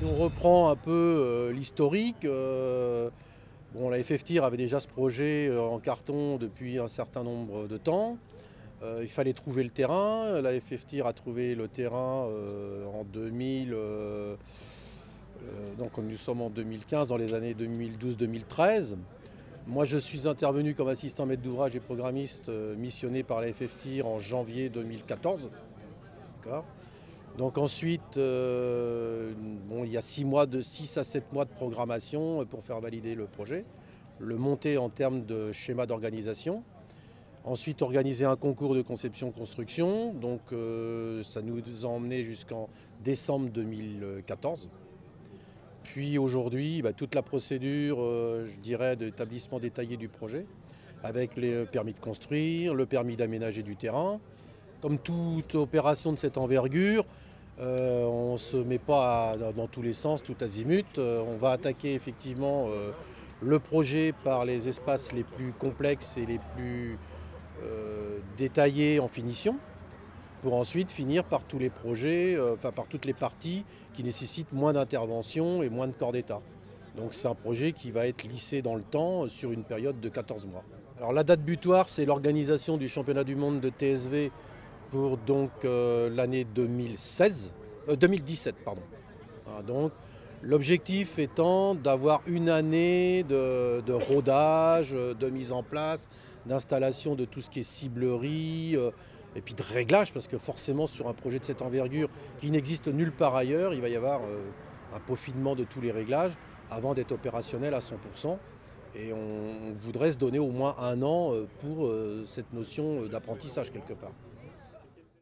on reprend un peu l'historique, bon, la FF-Tir avait déjà ce projet en carton depuis un certain nombre de temps. Il fallait trouver le terrain. La FF-Tir a trouvé le terrain en 2000, donc nous sommes en 2015, dans les années 2012-2013. Moi, je suis intervenu comme assistant maître d'ouvrage et programmiste missionné par la FF-Tir en janvier 2014. Donc ensuite, bon, il y a 6 à 7 mois de programmation pour faire valider le projet, le monter en termes de schéma d'organisation. Ensuite, organiser un concours de conception-construction. Donc ça nous a emmené jusqu'en décembre 2014. Puis aujourd'hui, toute la procédure, je dirais, d'établissement détaillé du projet, avec les permis de construire, le permis d'aménager du terrain. Comme toute opération de cette envergure, on ne se met pas dans tous les sens, tout azimut. On va attaquer effectivement le projet par les espaces les plus complexes et les plus détaillés en finition, pour ensuite finir par tous les projets, par toutes les parties qui nécessitent moins d'intervention et moins de corps d'État. Donc c'est un projet qui va être lissé dans le temps sur une période de 14 mois. Alors la date butoir, c'est l'organisation du championnat du monde de TSV pour donc l'année 2017. Donc l'objectif étant d'avoir une année de rodage, de mise en place, d'installation de tout ce qui est ciblerie et puis de réglage, parce que forcément sur un projet de cette envergure qui n'existe nulle part ailleurs, il va y avoir un peaufinement de tous les réglages avant d'être opérationnel à 100%. Et on voudrait se donner au moins un an pour cette notion d'apprentissage quelque part.